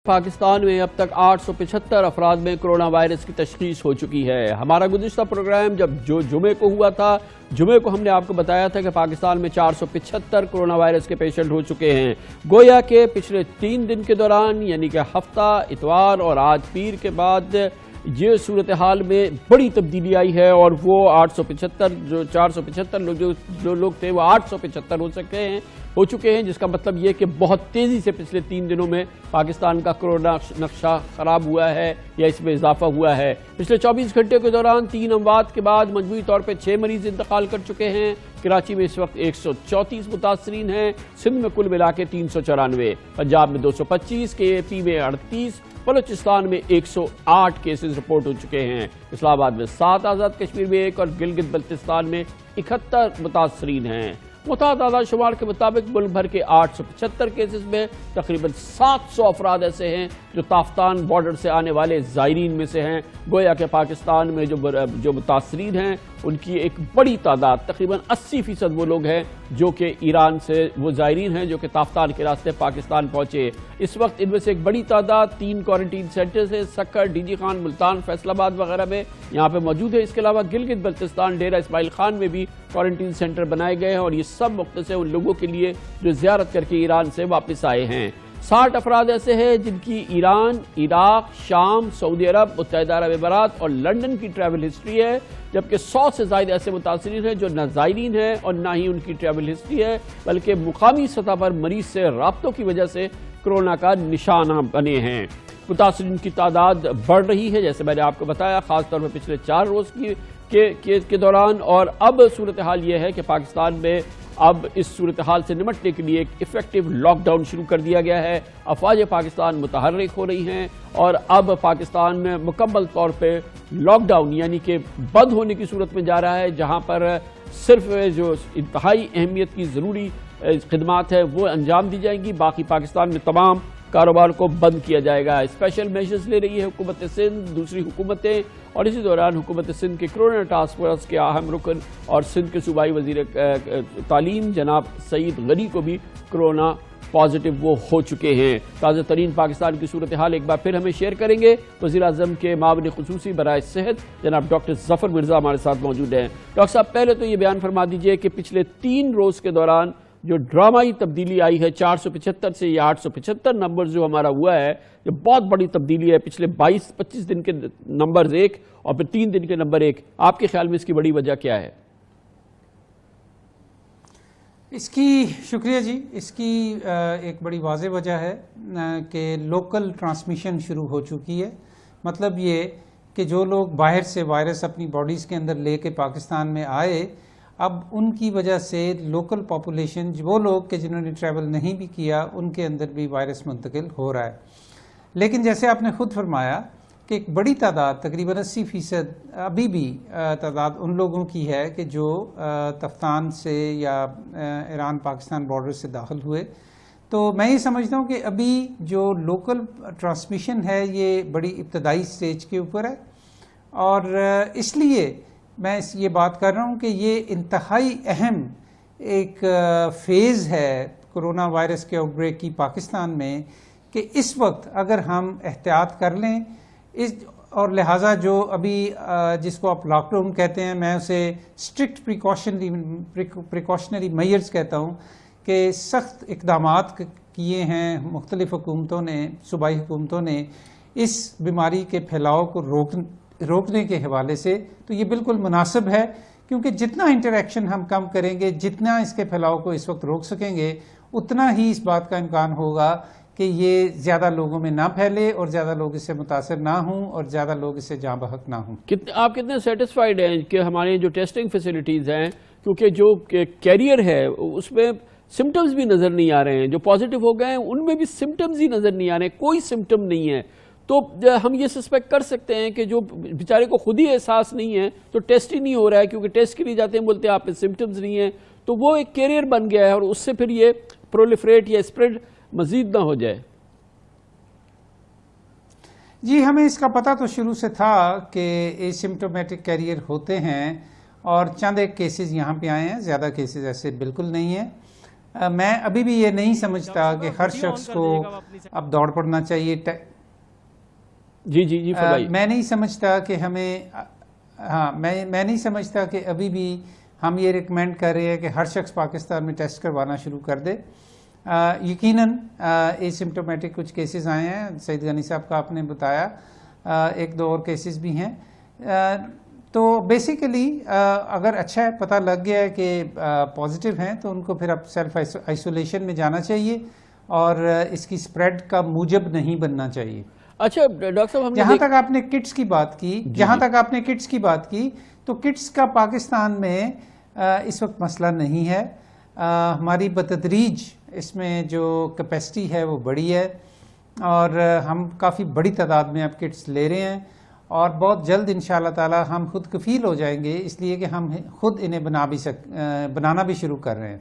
پاکستان میں اب تک 875 افراد میں کرونا وائرس کی تشخیص ہو چکی ہے۔ ہمارا گزشتہ پروگرام جو جمعے کو ہوا تھا، جمعے کو ہم نے آپ کو بتایا تھا کہ پاکستان میں 475 کرونا وائرس کے پیشنٹ ہو چکے ہیں۔ گویا کہ پچھلے 3 دن کے دوران، یعنی کہ ہفتہ، اتوار اور آج پیر کے بعد یہ صورتحال میں بڑی تبدیلی آئی ہے، اور وہ 875 جو 475 جو لوگ تھے وہ 875 ہو چکے ہیں، جس کا مطلب یہ کہ بہت تیزی سے پچھلے 3 دنوں میں پاکستان کا کرونا نقشہ خراب ہوا ہے یا اس میں اضافہ ہوا ہے۔ پچھلے 24 گھنٹے کے دوران 3 اموات کے بعد مجموعی طور پہ 6 مریض انتقال کر چکے ہیں۔ کراچی میں اس وقت 134 متاثرین ہیں، سندھ میں کل ملا کے 394، پنجاب میں 225، KAP میں 38، بلوچستان میں 108 کیسز رپورٹ ہو چکے ہیں۔ اسلام آباد میں 7، آزاد کشمیر میں 1 اور گلگت بلتستان میں 71 متاثرین ہیں۔ متعدد اعداد شمار کے مطابق ملک بھر کے 875 کیسز میں تقریباً 700 افراد ایسے ہیں جو تافتان بارڈر سے آنے والے زائرین میں سے ہیں۔ گویا کہ پاکستان میں جو متاثرین ہیں ان کی ایک بڑی تعداد، تقریباً 80% وہ لوگ ہیں جو کہ ایران سے، وہ زائرین ہیں جو کہ تافتان کے راستے پاکستان پہنچے۔ اس وقت ان میں سے ایک بڑی تعداد 3 کوارنٹین سینٹرز ہیں، سکر، DG خان، ملتان، فیصل آباد وغیرہ میں یہاں پہ موجود ہے۔ اس کے علاوہ گلگت بلتستان، ڈیرہ اسماعیل خان میں بھی کوارنٹین سینٹر بنائے گئے ہیں، اور یہ سب مختص ہیں ان لوگوں کے لیے جو زیارت کر کے ایران سے واپس آئے ہیں۔ 60 افراد ایسے ہیں جن کی ایران، عراق، شام، سعودی عرب، متحدہ عرب امارات اور لندن کی ٹریول ہسٹری ہے، جبکہ 100 سے زائد ایسے متاثرین ہیں جو نہ زائرین ہیں اور نہ ہی ان کی ٹریول ہسٹری ہے، بلکہ مقامی سطح پر مریض سے رابطوں کی وجہ سے کرونا کا نشانہ بنے ہیں۔ متاثرین کی تعداد بڑھ رہی ہے، جیسے میں نے آپ کو بتایا، خاص طور پر پچھلے 4 روز کے دوران، اور اب صورتحال یہ ہے کہ پاکستان میں اب اس صورتحال سے نمٹنے کے لیے ایک ایفیکٹو لاک ڈاؤن شروع کر دیا گیا ہے۔ افواج پاکستان متحرک ہو رہی ہیں، اور اب پاکستان میں مکمل طور پہ لاک ڈاؤن یعنی کہ بند ہونے کی صورت میں جا رہا ہے، جہاں پر صرف جو انتہائی اہمیت کی ضروری خدمات ہے وہ انجام دی جائیں گی، باقی پاکستان میں تمام کاروبار کو بند کیا جائے گا۔ اسپیشل میجرز لے رہی ہے حکومت سندھ، دوسری حکومتیں، اور اسی دوران حکومت سندھ کے کرونا ٹاسک فورس کے اہم رکن اور سندھ کے صوبائی وزیر تعلیم جناب سعید غنی کو بھی کرونا پازیٹیو وہ ہو چکے ہیں۔ تازہ ترین پاکستان کی صورتحال ایک بار پھر ہمیں شیئر کریں گے وزیر اعظم کے معاون خصوصی برائے صحت جناب ڈاکٹر ظفر مرزا ہمارے ساتھ موجود ہیں۔ ڈاکٹر صاحب، پہلے تو یہ بیان فرما دیجئے کہ پچھلے 3 روز کے دوران جو ڈرامائی تبدیلی آئی ہے 475 سے یہ 875 نمبر جو ہمارا ہوا ہے، یہ بہت بڑی تبدیلی ہے۔ پچھلے 22-25 دن کے نمبر 1 اور پھر 3 دن کے نمبر 1، آپ کے خیال میں اس کی بڑی وجہ کیا ہے؟ اس کی شکریہ جی، اس کی ایک بڑی واضح وجہ ہے کہ لوکل ٹرانسمیشن شروع ہو چکی ہے۔ مطلب یہ کہ جو لوگ باہر سے وائرس اپنی باڈیز کے اندر لے کے پاکستان میں آئے، اب ان کی وجہ سے لوکل پاپولیشن، وہ لوگ کہ جنہوں نے ٹریول نہیں بھی کیا، ان کے اندر بھی وائرس منتقل ہو رہا ہے۔ لیکن جیسے آپ نے خود فرمایا کہ ایک بڑی تعداد، تقریباً 80% ابھی بھی تعداد ان لوگوں کی ہے کہ جو تفتان سے یا ایران پاکستان بارڈر سے داخل ہوئے۔ تو میں یہ سمجھتا ہوں کہ ابھی جو لوکل ٹرانسمیشن ہے یہ بڑی ابتدائی سٹیج کے اوپر ہے، اور اس لیے میں یہ بات کر رہا ہوں کہ یہ انتہائی اہم ایک فیز ہے کرونا وائرس کے آؤٹ بریک کی پاکستان میں، کہ اس وقت اگر ہم احتیاط کر لیں اور لہٰذا جو ابھی جس کو آپ لاک ڈاؤن کہتے ہیں، میں اسے اسٹرکٹ پریکاشنری میئرز کہتا ہوں، کہ سخت اقدامات کیے ہیں مختلف حکومتوں نے، صوبائی حکومتوں نے اس بیماری کے پھیلاؤ کو روکنے کے حوالے سے، تو یہ بالکل مناسب ہے، کیونکہ جتنا انٹریکشن ہم کم کریں گے، جتنا اس کے پھیلاؤ کو اس وقت روک سکیں گے، اتنا ہی اس بات کا امکان ہوگا کہ یہ زیادہ لوگوں میں نہ پھیلے اور زیادہ لوگ اس سے متاثر نہ ہوں اور زیادہ لوگ اس سے جاں بحق نہ ہوں۔ آپ کتنے سیٹسفائیڈ ہیں کہ ہمارے جو ٹیسٹنگ فیسلٹیز ہیں، کیونکہ جو کیریئر ہے اس میں سمٹمز بھی نظر نہیں آ رہے ہیں، جو پازیٹیو ہو گئے ہیں ان میں بھی سمٹمز ہی نظر نہیں آ رہے ہیں، کوئی سمٹم نہیں ہے، تو ہم یہ سسپیکٹ کر سکتے ہیں کہ جو بیچارے کو خود ہی احساس نہیں ہے تو ٹیسٹ ہی نہیں ہو رہا ہے، کیونکہ ٹیسٹ کے لیے جاتے ہیں بولتے ہیں آپ میں سمٹمز نہیں ہیں، تو وہ ایک کیریئر بن گیا ہے، اور اس سے پھر یہ پرولیفریٹ یا اسپریڈ مزید نہ ہو جائے۔ جی، ہمیں اس کا پتہ تو شروع سے تھا کہ ایسمپٹومیٹک کیریئر ہوتے ہیں، اور چند ایک کیسز یہاں پہ آئے ہیں، زیادہ کیسز ایسے بالکل نہیں ہیں۔ میں ابھی بھی یہ نہیں سمجھتا کہ ہر شخص کو اب دوڑ پڑنا چاہیے. جی فرمائیے. میں نہیں سمجھتا کہ ہمیں میں نہیں سمجھتا کہ ابھی بھی ہم یہ ریکمینڈ کر رہے ہیں کہ ہر شخص پاکستان میں ٹیسٹ کروانا شروع کر دے. یقیناً ایسمپٹومیٹک کچھ کیسز آئے ہیں, سعید غنی صاحب کا آپ نے بتایا, 1-2 اور کیسز بھی ہیں. تو بیسیکلی اگر اچھا ہے, پتہ لگ گیا ہے کہ پازیٹیو ہیں, تو ان کو پھر اب سیلف آئسولیشن میں جانا چاہیے اور اس کی سپریڈ کا موجب نہیں بننا چاہیے. اچھا ڈاکٹر صاحب, جہاں تک آپ نے کٹس کی بات کی, کٹس کی بات کی, تو کٹس کا پاکستان میں اس وقت مسئلہ نہیں ہے. ہماری بتدریج اس میں جو کیپیسٹی ہے وہ بڑی ہے اور ہم کافی بڑی تعداد میں اب کٹس لے رہے ہیں اور بہت جلد انشاءاللہ تعالی ہم خود کفیل ہو جائیں گے, اس لیے کہ ہم خود انہیں بنانا بھی شروع کر رہے ہیں.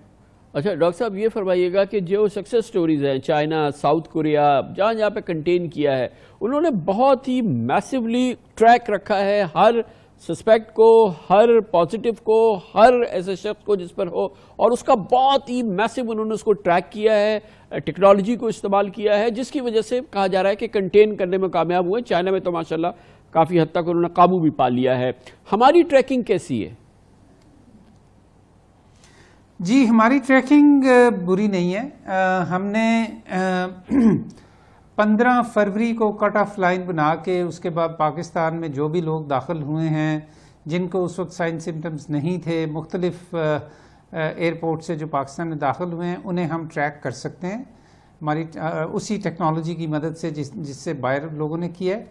اچھا ڈاکٹر صاحب یہ فرمائیے گا کہ جو سکسیس سٹوریز ہیں چائنا, ساؤتھ کوریا, جہاں پہ کنٹین کیا ہے, انہوں نے بہت ہی میسیولی ٹریک رکھا ہے ہر سسپیکٹ کو, ہر پازیٹیو کو, ہر ایسے شخص کو جس پر ہو, اور اس کا بہت ہی میسیو انہوں نے اس کو ٹریک کیا ہے, ٹیکنالوجی کو استعمال کیا ہے, جس کی وجہ سے کہا جا رہا ہے کہ کنٹین کرنے میں کامیاب ہوئے. چائنا میں تو ماشاءاللہ کافی حد تک انہوں نے قابو بھی پا لیا ہے. ہماری ٹریکنگ کیسی ہے؟ جی ہماری ٹریکنگ بری نہیں ہے. ہم نے 15 فروری کو کٹ آف لائن بنا کے اس کے بعد پاکستان میں جو بھی لوگ داخل ہوئے ہیں جن کو اس وقت سائن سمٹمز نہیں تھے, مختلف ایئرپورٹ سے جو پاکستان میں داخل ہوئے ہیں, انہیں ہم ٹریک کر سکتے ہیں ہماری اسی ٹیکنالوجی کی مدد سے جس سے باہر لوگوں نے کیا ہے.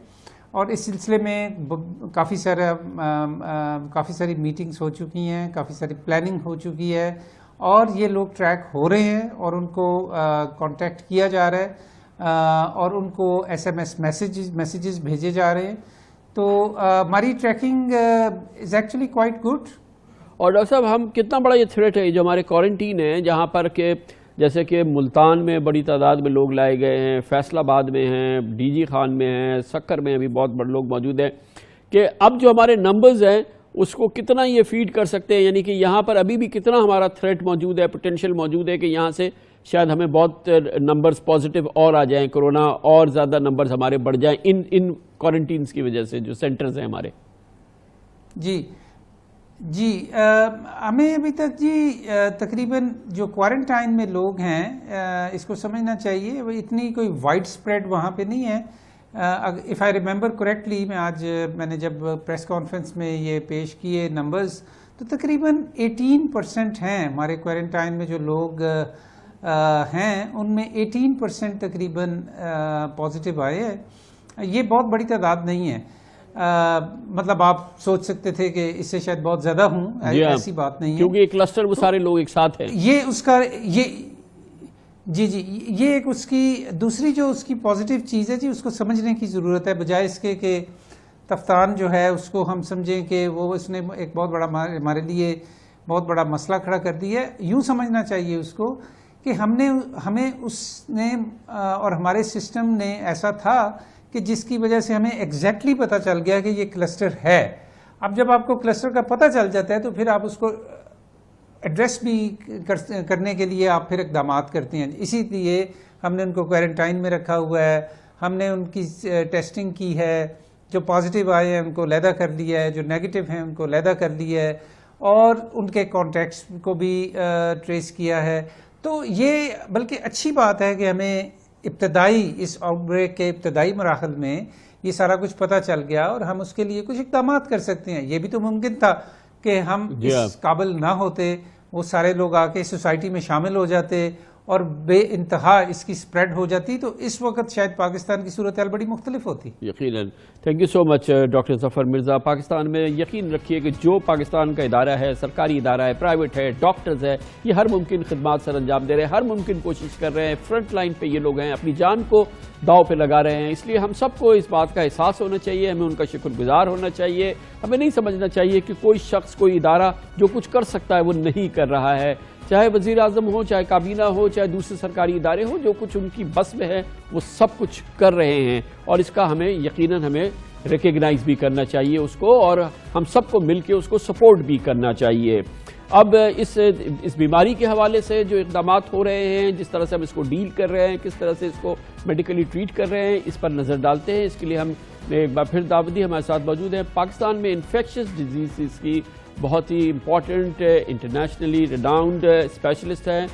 اور اس سلسلے میں کافی ساری میٹنگز ہو چکی ہیں, کافی ساری پلاننگ ہو چکی ہے اور یہ لوگ ٹریک ہو رہے ہیں اور ان کو کانٹیکٹ کیا جا رہا ہے اور ان کو SMS میسیجز بھیجے جا رہے ہیں. تو ہماری tracking is actually quite good. اور ڈاکٹر صاحب ہم کتنا بڑا یہ تھریٹ ہے جو ہمارے کوارنٹین ہے, جہاں پر کہ جیسے کہ ملتان میں بڑی تعداد میں لوگ لائے گئے ہیں, فیصل آباد میں ہیں, DG خان میں ہیں, سکر میں بھی بہت بڑے لوگ موجود ہیں, کہ اب جو ہمارے نمبرز ہیں اس کو کتنا یہ فیڈ کر سکتے ہیں, یعنی کہ یہاں پر ابھی بھی کتنا ہمارا تھریٹ موجود ہے, پوٹینشیل موجود ہے کہ یہاں سے شاید ہمیں بہت نمبرز پازیٹیو اور آ جائیں, کرونا اور زیادہ نمبرز ہمارے بڑھ جائیں ان کوارنٹینز کی وجہ سے جو سینٹرز ہیں ہمارے. جی ہمیں ابھی تک تقریباً جو کوارنٹائن میں لوگ ہیں اس کو سمجھنا چاہیے, وہ اتنی کوئی وائڈ سپریڈ وہاں پہ نہیں ہے. اف آئی ریممبر کریکٹلی, میں نے جب پریس کانفرنس میں یہ پیش کیے نمبرز, تو تقریباً 18% ہیں ہمارے کوارنٹائن میں جو لوگ ہیں, ان میں 18% تقریباً پازیٹیو آئے ہیں. یہ بہت بڑی تعداد نہیں ہے. مطلب آپ سوچ سکتے تھے کہ اس سے شاید بہت زیادہ ہوں, ایسی بات نہیں ہے, کیونکہ ایک کلسٹر وہ سارے لوگ ایک ساتھ ہیں. یہ اس کا یہ ایک اس کی دوسری جو اس کی پازیٹیو چیز ہے, اس کو سمجھنے کی ضرورت ہے, بجائے اس کے کہ تفتان جو ہے اس کو ہم سمجھیں کہ وہ اس نے ایک بہت بڑا ہمارے لیے بہت بڑا مسئلہ کھڑا کر دیا ہے. یوں سمجھنا چاہیے اس کو کہ ہمیں اس نے اور ہمارے سسٹم نے ایسا تھا کہ جس کی وجہ سے ہمیں ایگزیکٹلی پتہ چل گیا کہ یہ کلسٹر ہے. اب جب آپ کو کلسٹر کا پتہ چل جاتا ہے تو پھر آپ اس کو ایڈریس بھی کرنے کے لیے آپ پھر اقدامات کرتے ہیں. اسی لیے ہم نے ان کو کوارنٹائن میں رکھا ہوا ہے, ہم نے ان کی ٹیسٹنگ کی ہے, جو پازیٹیو آئے ہیں ان کو علیحدہ کر لیا ہے, جو نیگیٹو ہیں ان کو علیحدہ کر لیا ہے, اور ان کے کانٹیکٹس کو بھی ٹریس کیا ہے. تو یہ بلکہ اچھی بات ہے کہ ہمیں اس آؤٹ بریک کے ابتدائی مراحل میں یہ سارا کچھ پتہ چل گیا اور ہم اس کے لیے کچھ اقدامات کر سکتے ہیں. یہ بھی تو ممکن تھا کہ ہم اس قابل نہ ہوتے, وہ سارے لوگ آ کے سوسائٹی میں شامل ہو جاتے اور بے انتہا اس کی سپریڈ ہو جاتی, تو اس وقت شاید پاکستان کی صورتحال بڑی مختلف ہوتی. یقیناً. Thank you so much doctor Zafar Mirza. Pakistan میں یقین رکھیے کہ جو پاکستان کا ادارہ ہے, سرکاری ادارہ ہے, پرائیویٹ ہے, ڈاکٹرز ہے, یہ ہر ممکن خدمات سر انجام دے رہے ہیں, ہر ممکن کوشش کر رہے ہیں, فرنٹ لائن پہ یہ لوگ ہیں, اپنی جان کو داؤ پہ لگا رہے ہیں. اس لیے ہم سب کو اس بات کا احساس ہونا چاہیے, ہمیں ان کا شکر گزار ہونا چاہیے. ہمیں نہیں سمجھنا چاہیے کہ کوئی شخص, کوئی ادارہ جو کچھ کر سکتا ہے وہ نہیں کر رہا ہے, چاہے وزیر اعظم ہو, چاہے کابینہ ہو, چاہے دوسرے سرکاری ادارے ہوں, جو کچھ ان کی بس میں ہے وہ سب کچھ کر رہے ہیں. اور اس کا ہمیں یقیناً ہمیں ریکگنائز بھی کرنا چاہیے اس کو, اور ہم سب کو مل کے اس کو سپورٹ بھی کرنا چاہیے. اب اس بیماری کے حوالے سے جو اقدامات ہو رہے ہیں، جس طرح سے ہم اس کو ڈیل کر رہے ہیں، کس طرح سے اس کو میڈیکلی ٹریٹ کر رہے ہیں، اس پر نظر ڈالتے ہیں. اس کے لیے ہم نے ایک بار پھر دعوت دی. ہمارے ساتھ موجود ہیں پاکستان میں انفیکشس ڈیزیزز کی بہت ہی امپورٹنٹ انٹرنیشنلی ریڈاؤنڈ اسپیشلسٹ ہیں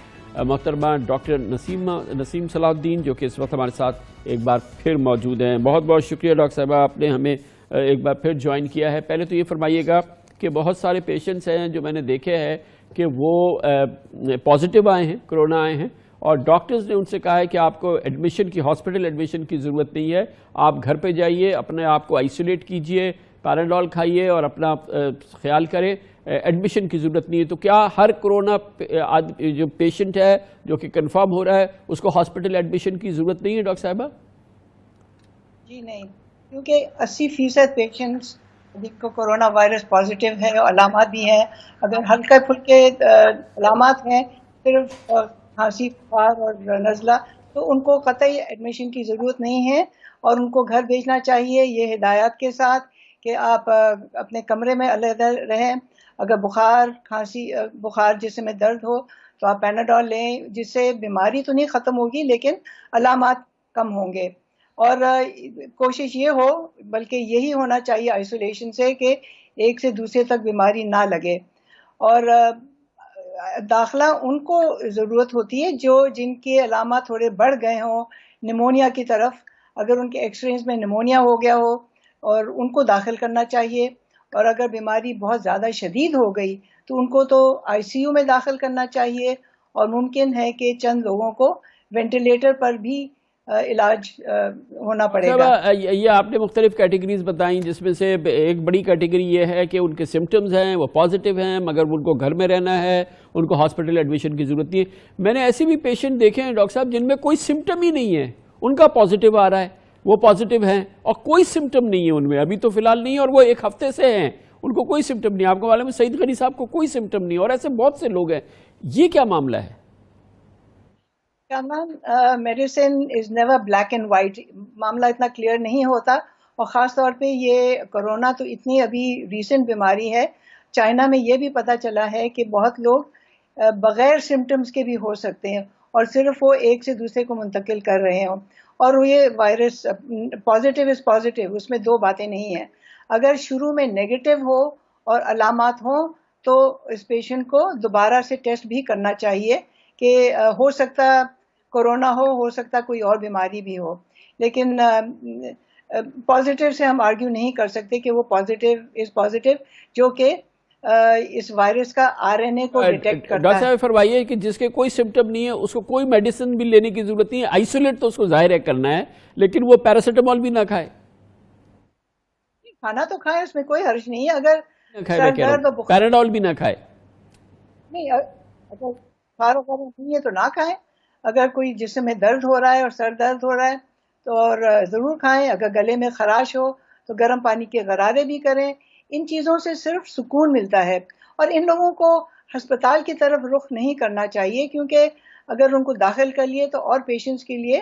محترمہ ڈاکٹر نسیم صلاح الدین، جو کہ اس وقت ہمارے ساتھ ایک بار پھر موجود ہیں. بہت بہت شکریہ ڈاکٹر صاحبہ، آپ نے ہمیں ایک بار پھر جوائن کیا ہے. پہلے تو یہ فرمائیے گا کہ بہت سارے پیشنٹس ہیں جو میں نے دیکھے ہیں کہ وہ پازیٹیو آئے ہیں، کرونا آئے ہیں، اور ڈاکٹرز نے ان سے کہا ہے کہ آپ کو ہاسپٹل ایڈمیشن کی ضرورت نہیں ہے، آپ گھر پہ جائیے، اپنے آپ کو آئسولیٹ کیجئے، پیراڈول کھائیے اور اپنا خیال کریں، ایڈمیشن کی ضرورت نہیں ہے. تو کیا ہر کرونا جو پیشنٹ ہے جو کہ کنفرم ہو رہا ہے اس کو ہاسپٹل ایڈمیشن کی ضرورت نہیں ہے ڈاکٹر صاحبہ؟ جی نہیں، کیونکہ 80% پیشنٹس جن کو کرونا وائرس پازیٹیو ہے، علامات بھی ہیں، اگر ہلکے پھلکے علامات ہیں، صرف کھانسی، بخار اور نزلہ، تو ان کو قطعی ایڈمیشن کی ضرورت نہیں ہے اور ان کو گھر بھیجنا چاہیے یہ ہدایات کے ساتھ کہ آپ اپنے کمرے میں علیحدہ رہیں. اگر بخار جسم میں درد ہو تو آپ پیناڈول لیں، جس سے بیماری تو نہیں ختم ہوگی لیکن علامات کم ہوں گے. اور کوشش یہ ہو، بلکہ یہی ہونا چاہیے آئسولیشن سے، کہ ایک سے دوسرے تک بیماری نہ لگے. اور داخلہ ان کو ضرورت ہوتی ہے جن کے علامات تھوڑے بڑھ گئے ہوں نمونیا کی طرف، اگر ان کے ایکس رےز میں نمونیا ہو گیا ہو اور ان کو داخل کرنا چاہیے. اور اگر بیماری بہت زیادہ شدید ہو گئی تو ان کو تو آئی سی یو میں داخل کرنا چاہیے، اور ممکن ہے کہ چند لوگوں کو وینٹیلیٹر پر بھی علاج ہونا پڑے گا. یہ آپ نے مختلف کیٹیگریز بتائیں، جس میں سے ایک بڑی کیٹیگری یہ ہے کہ ان کے سمٹمز ہیں، وہ پازیٹیو ہیں، مگر ان کو گھر میں رہنا ہے، ان کو ہاسپٹل ایڈمیشن کی ضرورت نہیں ہے. میں نے ایسے بھی پیشنٹ دیکھے ہیں ڈاکٹر صاحب جن میں کوئی سمٹم ہی نہیں ہے، ان کا پازیٹیو آ رہا ہے، وہ پازیٹیو ہیں اور کوئی سمٹم نہیں ہے ان میں، ابھی تو فی الحال نہیں ہے، اور وہ ایک ہفتے سے ہیں، ان کو کوئی سمٹم نہیں. آپ کو معلوم ہے سعید غنی صاحب کو کوئی سمٹم نہیں، اور ایسے بہت سے لوگ ہیں. یہ کیا معاملہ ہے؟ Medicine is never black and white, معاملہ اتنا کلیئر نہیں ہوتا. اور خاص طور پہ یہ کرونا تو اتنی ابھی ریسنٹ بیماری ہے. چائنا میں یہ بھی پتہ چلا ہے کہ بہت لوگ بغیر سمٹمز کے بھی ہو سکتے ہیں اور صرف وہ ایک سے دوسرے کو منتقل کر رہے ہوں. اور یہ وائرس پازیٹیو از پازیٹیو، اس میں دو باتیں نہیں ہیں. اگر شروع میں نیگیٹو ہو اور علامات ہوں تو اس پیشنٹ کو دوبارہ سے ٹیسٹ بھی کرنا چاہیے کہ ہو سکتا کورونا ہو سکتا کوئی اور بیماری بھی ہو. لیکن پازیٹیو سے ہم آرگیو نہیں کر سکتے کہ وہ پازیٹیو از پازیٹیو، جو کہ اس وائرس کا آر این اے کو ڈیٹیکٹ کرتا ہے. ڈاکٹر صاحب فرمائیے کہ جس کے کوئی سمٹم نہیں ہے اس کو کوئی میڈیسن بھی لینے کی ضرورت نہیں ہے، آئسولیٹ تو اس کو ظاہر ہے کرنا ہے، لیکن وہ پیراسیٹامول بھی نہ کھائے؟ کھانا تو کھائے، اس میں کوئی حرج نہیں ہے. اگر سر درد اور بخار، پیراڈول بھی نہ کھائے؟ نہیں، اگر بخار وغیرہ نہیں ہے تو نہ کھائیں. اگر کوئی جسم میں درد ہو رہا ہے اور سر درد ہو رہا ہے تو اور ضرور کھائیں. اگر گلے میں خراش ہو تو گرم پانی کے غرارے بھی کریں. ان چیزوں سے صرف سکون ملتا ہے. اور ان لوگوں کو ہسپتال کی طرف رخ نہیں کرنا چاہیے، کیونکہ اگر ان کو داخل کر لیے تو اور پیشنٹس کے لیے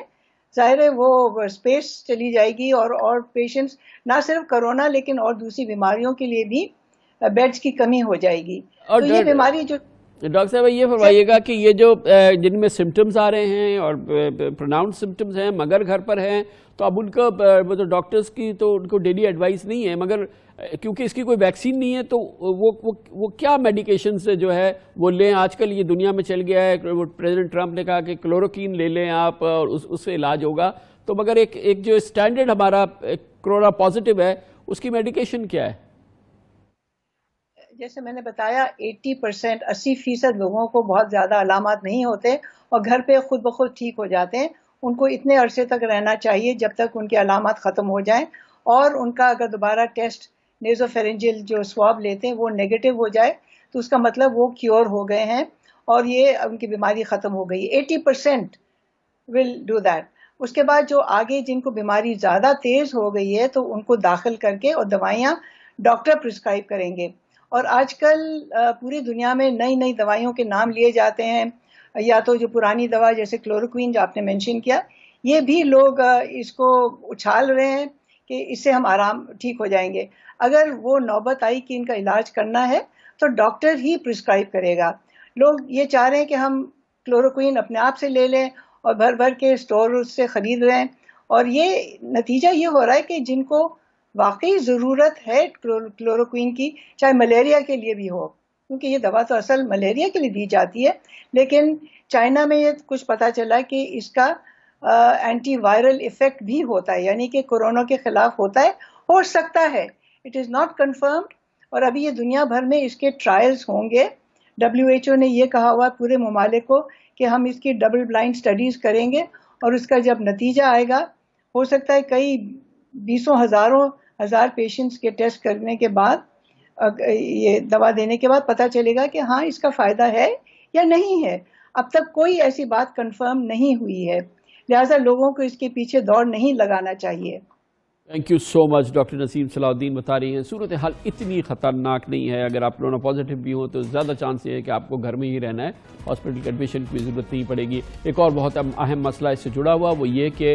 ظاہر ہے وہ اسپیس چلی جائے گی، اور پیشنٹس نہ صرف کرونا لیکن اور دوسری بیماریوں کے لیے بھی بیڈز کی کمی ہو جائے گی. تو یہ بیماری جو ڈاکٹر صاحب یہ فرمائیے گا کہ یہ جو جن میں سمٹمز آ رہے ہیں اور پروناؤنس سمٹمز ہیں مگر گھر پر ہیں، تو اب ان کا تو ڈاکٹرز کی تو ان کو ڈیلی ایڈوائس نہیں ہے، مگر کیونکہ اس کی کوئی ویکسین نہیں ہے تو وہ کیا میڈیکیشن سے جو ہے وہ لیں؟ آج کل یہ دنیا میں چل گیا ہے، پریزیڈنٹ ٹرمپ نے کہا کہ کلوروکین لے لیں آپ اور اس سے علاج ہوگا. تو مگر ایک جو اسٹینڈرڈ ہمارا کرونا پازیٹیو ہے اس کی میڈیکیشن کیا ہے؟ جیسے میں نے بتایا 80% لوگوں کو بہت زیادہ علامات نہیں ہوتے اور گھر پہ خود بخود ٹھیک ہو جاتے ہیں. ان کو اتنے عرصے تک رہنا چاہیے جب تک ان کے علامات ختم ہو جائیں، اور ان کا اگر دوبارہ ٹیسٹ نیزوفیرنجل جو سواب لیتے ہیں وہ نیگیٹو ہو جائے تو اس کا مطلب وہ کیور ہو گئے ہیں اور یہ ان کی بیماری ختم ہو گئی. 80% ول ڈو دیٹ. اس کے بعد جو آگے جن کو بیماری زیادہ تیز ہو گئی ہے تو ان کو داخل کر کے اور دوائیاں ڈاکٹر پرسکرائب کریں گے. اور آج کل پوری دنیا میں نئی نئی دوائیوں کے نام لیے جاتے ہیں، یا تو جو پرانی دوا جیسے کلوروکوین جو آپ نے مینشن کیا، یہ بھی لوگ اس کو اچھال رہے ہیں کہ اس سے ہم ٹھیک ہو جائیں گے. اگر وہ نوبت آئی کہ ان کا علاج کرنا ہے تو ڈاکٹر ہی پرسکرائب کرے گا. لوگ یہ چاہ رہے ہیں کہ ہم کلوروکوئن اپنے آپ سے لے لیں اور بھر بھر کے اسٹور سے خرید رہے ہیں, اور یہ نتیجہ یہ ہو رہا ہے کہ جن کو واقعی ضرورت ہے کلوروکوئن کی, چاہے ملیریا کے لیے بھی ہو, کیونکہ یہ دوا تو اصل ملیریا کے لیے دی جاتی ہے, لیکن چائنا میں یہ کچھ پتا چلا کہ اس کا اینٹی وائرل ایفیکٹ بھی ہوتا ہے, یعنی کہ کورونا کے خلاف ہوتا ہے, ہو سکتا ہے, اٹ از ناٹ کنفرمڈ, اور ابھی یہ دنیا بھر میں اس کے ٹرائلز ہوں گے. WHO نے یہ کہا ہوا پورے ممالک کو کہ ہم اس کی ڈبل بلائنڈ سٹڈیز کریں گے, اور اس کا جب نتیجہ آئے گا, ہو سکتا ہے کئی بیسوں ہزار پیشنٹس کے ٹیسٹ کرنے کے بعد, یہ دوا دینے کے بعد پتہ چلے گا کہ ہاں اس کا فائدہ ہے یا نہیں ہے. اب تک کوئی ایسی بات کنفرم نہیں ہوئی ہے, لہٰذا لوگوں کو اس کے پیچھے دوڑ نہیں لگانا چاہیے. Thank you so much. Doctor Naseem Salahuddin بتا رہی ہیں صورتحال اتنی خطرناک نہیں ہے. اگر آپ کرونا پازیٹیو بھی ہوں تو زیادہ چانس یہ ہے کہ آپ کو گھر میں ہی رہنا ہے, ہاسپٹل کے ایڈمیشن کی ضرورت نہیں پڑے گی. ایک اور بہت اہم مسئلہ اس سے جڑا ہوا وہ یہ کہ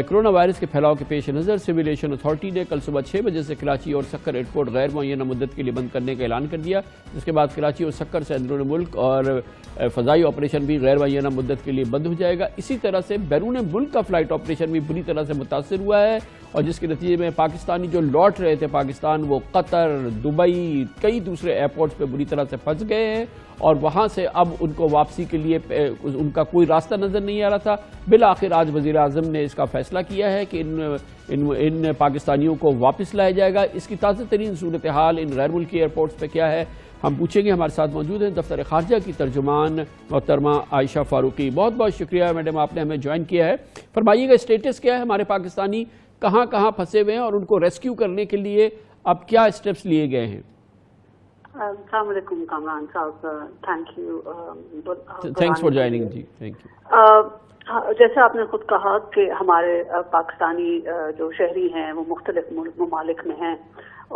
کرونا وائرس کے پھیلاؤ کے پیش نظر سول ایویشن اتھارٹی نے کل صبح 6 بجے سے کراچی اور سکر ایئرپورٹ غیر معینہ مدت کے لیے بند کرنے کا اعلان کر دیا, جس کے بعد کراچی اور سکر سے اندرون ملک اور فضائی آپریشن بھی غیر معینہ مدت کے لیے بند ہو جائے گا. اسی طرح سے بیرون ملک کا فلائٹ آپریشن بھی بری طرح سے متاثر ہوا ہے, اور جس کے نتیجے میں پاکستانی جو لوٹ رہے تھے پاکستان, وہ قطر, دبئی, کئی دوسرے ایئرپورٹس پہ بری طرح سے پھنس گئے ہیں, اور وہاں سے اب ان کو واپسی کے لیے ان کا کوئی راستہ نظر نہیں آ رہا تھا. بالآخر آج وزیر اعظم نے اس کا فیصلہ کیا ہے کہ ان پاکستانیوں کو واپس لایا جائے گا. اس کی تازہ ترین صورتحال ان غیر ملکی ایئرپورٹس پہ کیا ہے ہم پوچھیں گے. ہمارے ساتھ موجود ہیں دفتر خارجہ کی ترجمان محترمہ عائشہ فاروقی. بہت بہت شکریہ میڈم, آپ نے ہمیں جوائن کیا ہے. فرمائیے گا اسٹیٹس کیا ہے, ہمارے پاکستانی کہاں کہاں پھنسے ہوئے ہیں اور ان کو ریسکیو کرنے کے لیے اب کیا اسٹیپس لیے گئے ہیں؟ السلام علیکم کامران صاحب, thank you. Thanks for joining. جی تھینک یو. جیسے آپ نے خود کہا کہ ہمارے پاکستانی جو شہری ہیں وہ مختلف ممالک میں ہیں,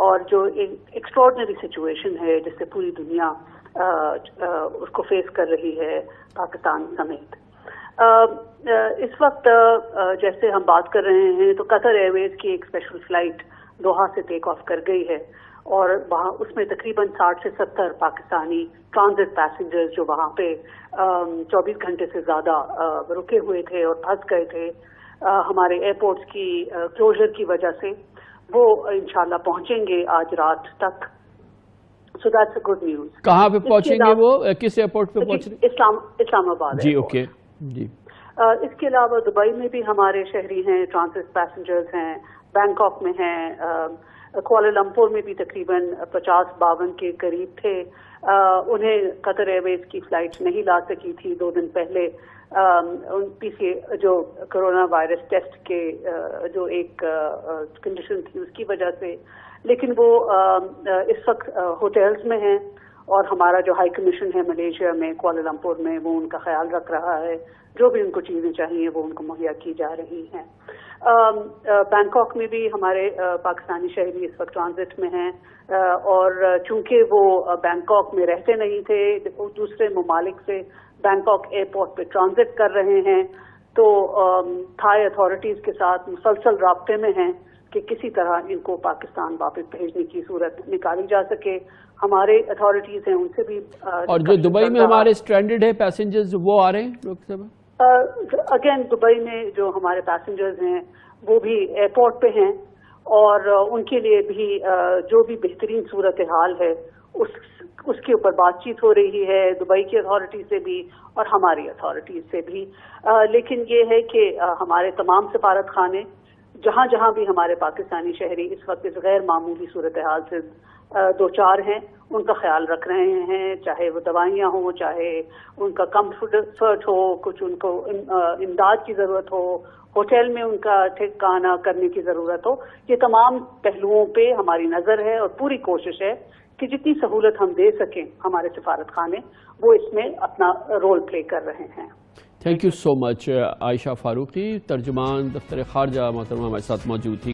اور جو ایکسٹراڈنری سچویشن ہے جس سے پوری دنیا اس کو فیس کر رہی ہے پاکستان سمیت. اس وقت جیسے ہم بات کر رہے ہیں تو قطر ایئر ویز کی ایک اسپیشل فلائٹ دوحہ سے ٹیک آف کر گئی ہے, اور وہاں اس میں تقریباً 60 سے 70 پاکستانی ٹرانزٹ پیسنجرز جو وہاں پہ 24 گھنٹے سے زیادہ رکے ہوئے تھے اور پھنس گئے تھے ہمارے ایئرپورٹس کی کلوزر کی وجہ سے, وہ انشاءاللہ پہنچیں گے آج رات تک. So that's a good news. کہاں پہ پہنچیں گے وہ, کس ایئرپورٹ پہ پہنچ رہے؟ اسلام آباد. جی اوکے جی. اس کے علاوہ دبئی میں بھی ہمارے شہری ہیں, ٹرانزٹ پیسنجرز ہیں, بینکاک میں ہیں, کوالالمپور میں بھی تقریباً 50-52 کے قریب تھے. انہیں قطر ایئر ویز کی فلائٹ نہیں لا سکی تھی 2 دن پہلے, جو کرونا وائرس ٹیسٹ کے جو ایک کنڈیشن تھی اس کی وجہ سے, لیکن وہ اس وقت ہوٹلز میں ہیں, اور ہمارا جو ہائی کمیشن ہے ملیشیا میں کوالالمپور میں وہ ان کا خیال رکھ رہا ہے, جو بھی ان کو چیزیں چاہیے وہ ان کو مہیا کی جا رہی ہیں. بینکاک میں بھی ہمارے پاکستانی شہری اس وقت ٹرانزٹ میں ہیں, اور چونکہ وہ بینکاک میں رہتے نہیں تھے, دوسرے ممالک سے بینکاک ایئرپورٹ پہ ٹرانزٹ کر رہے ہیں, تو تھائی اتھارٹیز کے ساتھ مسلسل رابطے میں ہیں کہ کسی طرح ان کو پاکستان واپس بھیجنے کی صورت نکالی جا سکے. ہمارے اتھارٹیز ہیں ان سے بھی. اور جو دبئی میں ہمارے اسٹرینڈڈ ہے پیسنجرز, وہ آ رہے ہیں ڈاکٹر صاحب؟ اگین دبئی میں جو ہمارے پیسنجرز ہیں وہ بھی ایئرپورٹ پہ ہیں, اور ان کے لیے بھی جو بھی بہترین صورتحال ہے اس کے اوپر بات چیت ہو رہی ہے دبئی کی اتھارٹی سے بھی اور ہماری اتھارٹیز سے بھی. لیکن یہ ہے کہ ہمارے تمام سفارت خانے جہاں جہاں بھی ہمارے پاکستانی شہری اس وقت اس غیر معمولی صورتحال سے دو چار ہیں, ان کا خیال رکھ رہے ہیں, چاہے وہ دوائیاں ہوں, چاہے ان کا کمفرٹ ہو, کچھ ان کو امداد کی ضرورت ہو, ہوٹل میں ان کا ٹھکانہ کرنے کی ضرورت ہو. یہ تمام پہلوؤں پہ ہماری نظر ہے اور پوری کوشش ہے کہ جتنی سہولت ہم دے سکیں ہمارے سفارت خانے وہ اس میں اپنا رول پلے کر رہے ہیں. تھینک یو سو مچ. عائشہ فاروقی, ترجمان دفتر خارجہ محترمہ ہمارے ساتھ موجود تھی.